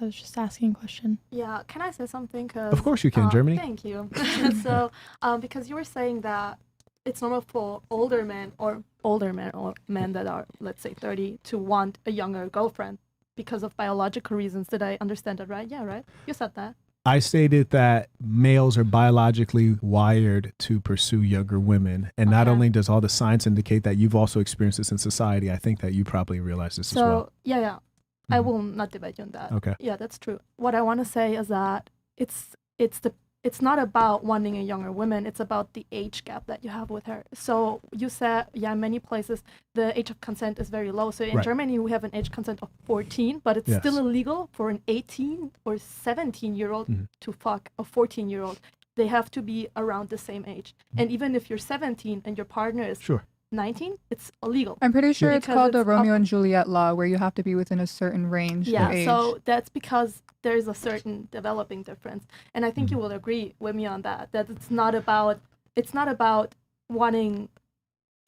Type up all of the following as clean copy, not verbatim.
I was just asking a question. Yeah, can I say something? 'Cause, Of course you can, Germany. Thank you. So, because you were saying that it's normal for older men or men that are, let's say, 30 to want a younger girlfriend because of biological reasons. Did I understand that right? Yeah, right? You said that. I stated that males are biologically wired to pursue younger women. And not only does all the science indicate that, you've also experienced this in society. I think that you probably realize this as well. So, yeah. I will not debate you on that. Okay. Yeah, that's true. What I want to say is that it's not about wanting a younger woman. It's about the age gap that you have with her. So you said, in many places, the age of consent is very low. So in Germany, we have an age consent of 14, but it's still illegal for an 18 or 17-year-old to fuck a 14-year-old. They have to be around the same age. And even if you're 17 and your partner is 19, it's illegal. I'm pretty sure it's called the Romeo and Juliet law, where you have to be within a certain range of age. So that's because there's a certain developing difference. And I think you will agree with me on that it's not about wanting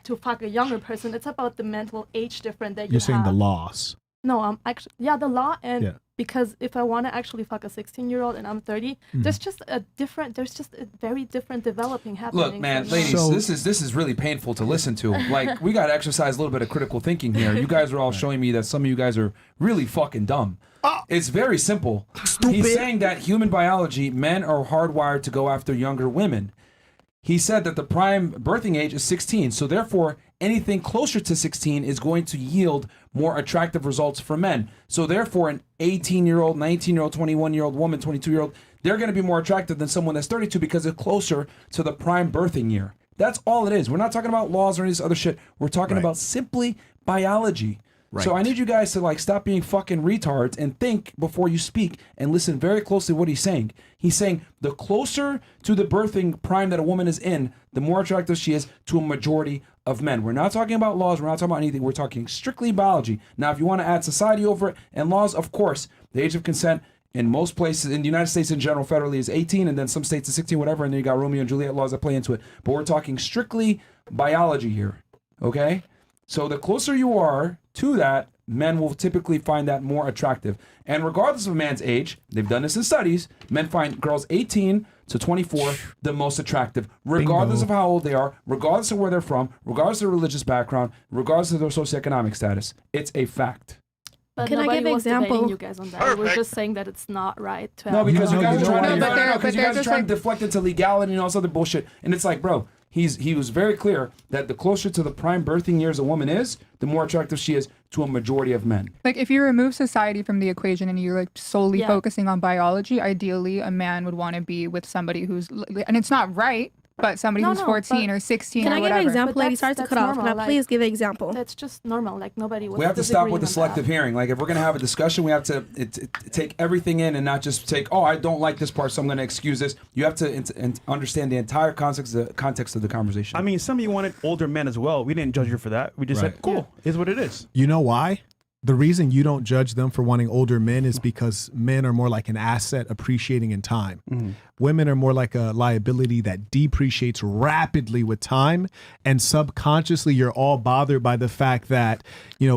to fuck a younger person. It's about the mental age difference that You're saying the laws. No, I'm actually, the law. And because if I want to actually fuck a 16-year-old and I'm 30, there's just a very different developing happening. Look, man, ladies, this is really painful to listen to. Like, we got to exercise a little bit of critical thinking here. You guys are all showing me that some of you guys are really fucking dumb. It's very simple. Stupid. He's saying that human biology, men are hardwired to go after younger women. He said that the prime birthing age is 16, so therefore anything closer to 16 is going to yield more attractive results for men. So therefore an 18-year-old, 19-year-old, 21-year-old woman, 22-year-old, they're going to be more attractive than someone that's 32 because it's closer to the prime birthing year. That's all it is. We're not talking about laws or any of this other shit. We're talking about simply biology. Right. So I need you guys to stop being fucking retards and think before you speak and listen very closely to what he's saying. He's saying the closer to the birthing prime that a woman is in, the more attractive she is to a majority of men. We're not talking about laws. We're not talking about anything. We're talking strictly biology. Now, if you want to add society over it and laws, of course, the age of consent in most places, in the United States in general, federally is 18, and then some states is 16, whatever, and then you got Romeo and Juliet laws that play into it. But we're talking strictly biology here, okay? So the closer you are to that, men will typically find that more attractive. And regardless of a man's age, they've done this in studies, men find girls 18 to 24 the most attractive, regardless of how old they are, regardless of where they're from, regardless of their religious background, regardless of their socioeconomic status. It's a fact. But can I give an example? You guys on that. We're just saying that it's not right to No, because you guys are trying to deflect into legality and all this other bullshit. And it's like, bro, he was very clear that the closer to the prime birthing years a woman is, the more attractive she is to a majority of men. Like, if you remove society from the equation and you're solely focusing on biology, ideally a man would want to be with somebody who's, and it's not right, but somebody who's 14 or 16 or whatever. Can I give an example, lady? Sorry to cut off. Can I please give an example? That's just normal. Like, nobody would We have to stop with the selective hearing. Like, if we're going to have a discussion, we have to take everything in and not just take, I don't like this part, so I'm going to excuse this. You have to understand the entire context of the conversation. I mean, some of you wanted older men as well. We didn't judge you for that. We just said, cool, is what it is. You know why? The reason you don't judge them for wanting older men is because men are more like an asset appreciating in time. Women are more like a liability that depreciates rapidly with time. And subconsciously, you're all bothered by the fact that,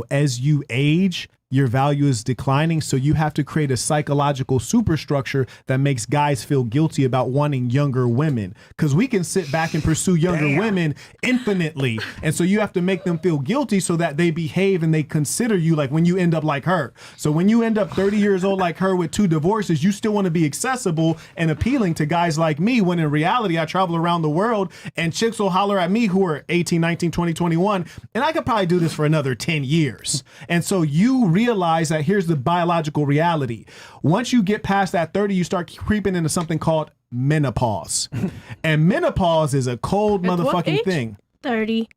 as you age, your value is declining. So you have to create a psychological superstructure that makes guys feel guilty about wanting younger women. Because we can sit back and pursue younger women infinitely. And so you have to make them feel guilty so that they behave and they consider you like when you end up like her. So when you end up 30 years old like her with 2 divorces, you still want to be accessible and appealing to guys like me, when in reality, I travel around the world and chicks will holler at me who are 18, 19, 20, 21, and I could probably do this for another 10 years. And so you realize that here's the biological reality. Once you get past that 30, you start creeping into something called menopause. And menopause is a cold motherfucking thing. 30.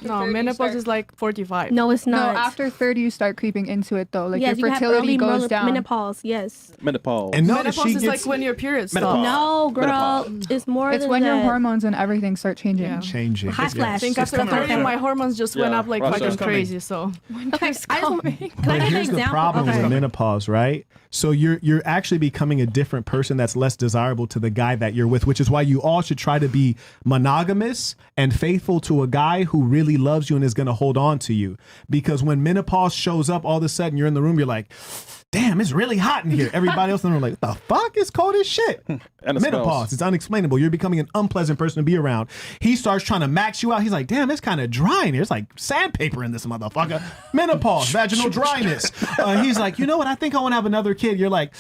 No, menopause is like 45. No, it's not. No, after 30 you start creeping into it though. Like, yes, your fertility goes down. Menopause, yes. Menopause. And menopause is like when your period stops. No, girl, it's more It's than when that. your hormones and everything start changing. Hot flash. I think after 30, my hormones just went up like fucking crazy. So okay, But here's the problem with menopause, right? So you're actually becoming a different person that's less desirable to the guy that you're with, which is why you all should try to be monogamous and faithful to a guy who really loves you and is going to hold on to you. Because when menopause shows up, all of a sudden you're in the room, you're like, damn, it's really hot in here. Everybody else in the room like, what the fuck? It's cold as shit. And it Menopause. smells. It's unexplainable. You're becoming an unpleasant person to be around. He starts trying to max you out. He's like, damn, it's kind of dry in here. It's like sandpaper in this motherfucker. Menopause, vaginal dryness. He's like, you know what? I think I want to have another kid. You're like,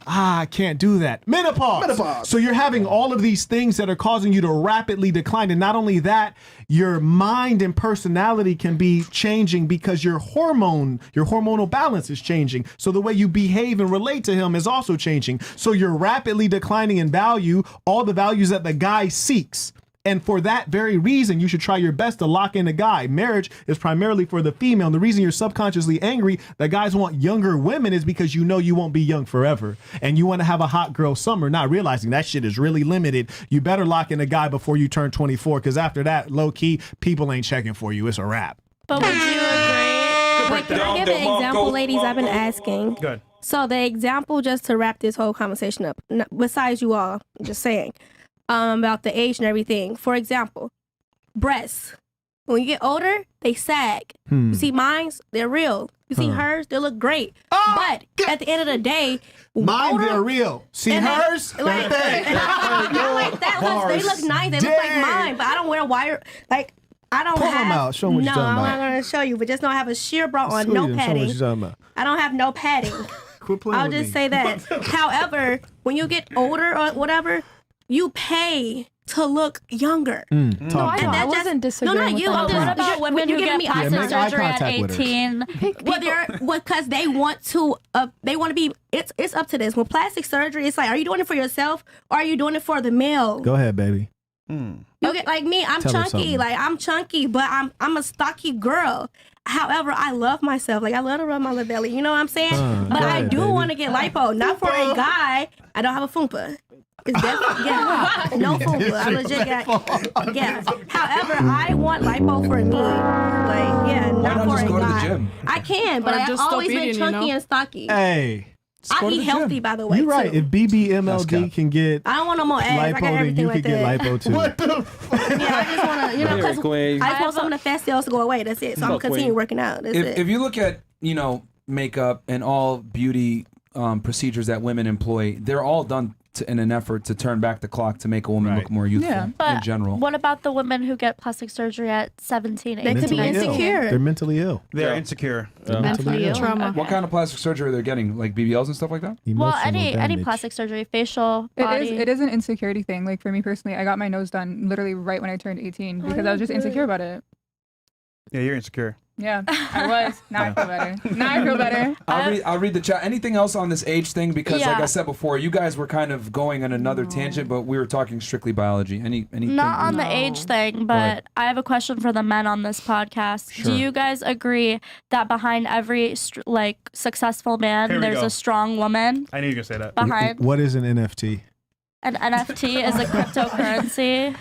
I can't do that. Menopause. So you're having all of these things that are causing you to rapidly decline. And not only that, your mind and personality can be changing because your hormonal balance is changing. So the way you behave and relate to him is also changing. So you're rapidly declining in value, all the values that the guy seeks. And for that very reason, you should try your best to lock in a guy. Marriage is primarily for the female. And the reason you're subconsciously angry that guys want younger women is because you know you won't be young forever. And you want to have a hot girl summer, not realizing that shit is really limited. You better lock in a guy before you turn 24, because after that, low key, people ain't checking for you. It's a wrap. But would you agree? Wait, can I give an example, ladies? I've been asking. Good. So the example, just to wrap this whole conversation up, besides you all, just saying, about the age and everything. For example, breasts. When you get older, they sag. You see mine's, they're real. You see hers, they look great. But at the end of the day, Mine, they're real. See hers, they're like, fake. not like that. They look nice. They look like mine, but I don't wear wire. Like, I don't Pull have. them out. Show them what no, you're talking I'm about. not going to show you, but just know I have a sheer bra on, Sweet, no show 'em padding. what you're talking about. I don't have no padding. Quit playing I'll with just me. say that. However, when you get older or whatever, you pay to look younger. No, Talk I to know. me. I wasn't disagreeing not with you. that. I'm just- What about women you're who giving get me plastic make eye surgery at contact with her. 18? Well, because they want to. They want to be. It's up to this. With plastic surgery, it's like, are you doing it for yourself or are you doing it for the male? Go ahead, baby. You get like me. I'm Tell her chunky. something. Like I'm chunky, but I'm a stocky girl. However, I love myself. Like I love to rub my little belly. You know what I'm saying? But go I ahead, do baby. want to get lipo. Not for a guy. I don't have a fupa. It's definitely no fupa. I legit got However, I want lipo for me. Like not not for just a go to the guy. gym? I can, but Or I've just stop always been eating, you chunky know? and stocky. Hey, I go to eat the healthy, gym. by the way. you're right. Too. If BBMLD That's can get I don't want no more abs. I got lipo, then everything you like can get that. lipo too. Yeah, I just want to, Very because queen. I just want some of the fat cells to go away. That's it. So I'm So continuing queen. working out. That's it. If you look at makeup and all beauty procedures that women employ, they're all done in an effort to turn back the clock to make a woman look more youthful. Yeah. But in general. what about the women who get plastic surgery at 17, 18? They could be Mentally ill. insecure. They're mentally ill. They're insecure. Mentally ill. Trauma. What kind of plastic surgery are they getting? Like BBLs and stuff like that? Well, Emotional any damage. plastic surgery, facial, body. It is an insecurity thing. Like for me personally, I got my nose done literally right when I turned 18 because I was just insecure about it. Yeah, you're insecure. Yeah, I was. Now I feel better. Now I feel better. I'll read the chat. Anything else on this age thing? Because like Yeah. I said before, you guys were kind of going on another tangent, but we were talking strictly biology. Anything? Not on the age thing, but I have a question for the men on this podcast. Sure. Do you guys agree that behind every successful man, Here we there's go. a strong woman I knew you were gonna say that. behind? What is an NFT? An NFT is a cryptocurrency.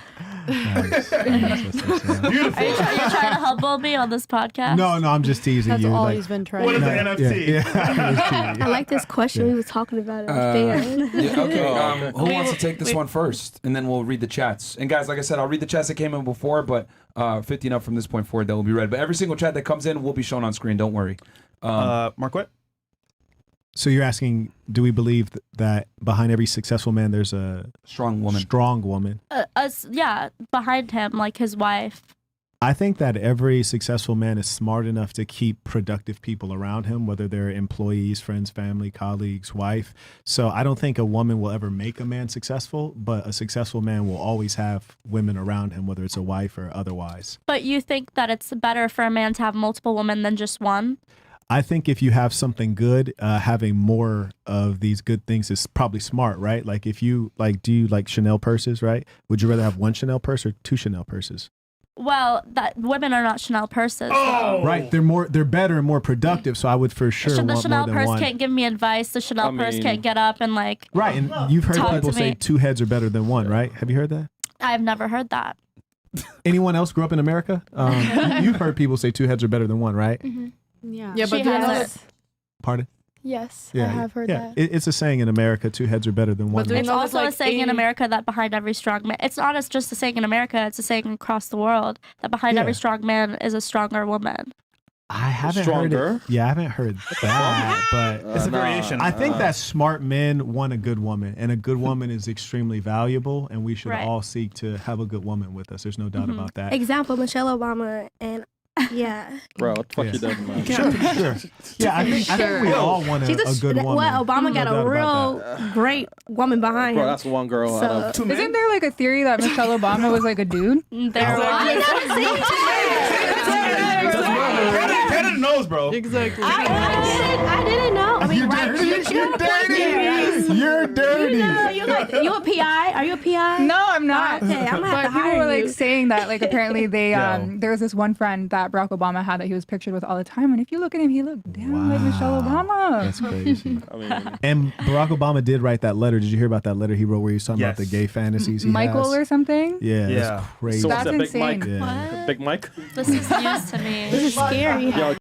Nice. Are you trying to humble me on this podcast? No, I'm just teasing That's you. all like, he's been trying. What is no, an NFT? Yeah, I'm just teasing I you. like this question. We were talking about it on fair. Yeah, okay. Who wants to take this one first? And then we'll read the chats. And guys, like I said, I'll read the chats that came in before, but 50 and up from this point forward, that will be read. But every single chat that comes in will be shown on screen. Don't worry. Marquette? So you're asking, do we believe that behind every successful man there's a Strong woman. strong woman? Yeah, behind him, like his wife. I think that every successful man is smart enough to keep productive people around him, whether they're employees, friends, family, colleagues, wife. So I don't think a woman will ever make a man successful, but a successful man will always have women around him, whether it's a wife or otherwise. But you think that it's better for a man to have multiple women than just one? I think if you have something good, having more of these good things is probably smart, right? Like if you do you like Chanel purses, right? Would you rather have one Chanel purse or two Chanel purses? Well, that women are not Chanel purses. Right, they're better and more productive. So I would for sure So the want Chanel more than purse one. can't give me advice. The Chanel I purse mean- can't get up and like. Right, and you've heard Talk people to say me. two heads are better than one, right? Have you heard that? I've never heard that. Anyone else grew up in America? You've heard people say two heads are better than one, right? Yeah. Yeah, She but do you know has that, Pardon? Yes, Yeah, I have heard yeah. that. It's a saying in America: two heads are better than one. do you It's know there's also like a saying in 80 America that behind every strong man, it's not just a saying in America, it's a saying across the world that behind Yeah. every strong man is a stronger woman. I haven't Stronger? heard it. Yeah, I haven't heard that, but It's a variation. I think that smart men want a good woman, and a good woman is extremely valuable, and we should Right. all seek to have a good woman with us. There's no doubt about that. Example: Michelle Obama and yeah. Bro, what the fuck Yeah. you doing, man? Sure. Yeah, I think we all want a good woman. Well, Obama got No a doubt real about great woman behind Bro, him. that's one girl So- out of 2 men. Isn't there like a theory that Michelle Obama was like a dude? There Canada knows, bro. Exactly. I didn't know. I mean, You're right? dirty. You're dirty. You're dirty. You a PI? Are you a PI? No, I'm not. Okay, I'm gonna have But to people hire were like you. saying that like apparently they Yo. there was this one friend that Barack Obama had that he was pictured with all the time, and if you look at him, he looked damn like Michelle Obama. That's crazy. I mean, And Barack Obama did write that letter. Did you hear about that letter he wrote where he was talking about the Yes. gay fantasies he Michael has? or something. Yeah, Yeah. that's crazy. so what's That's that, Big insane. Mike? Yeah. Big Mike? This is news to me. This is scary. Yo,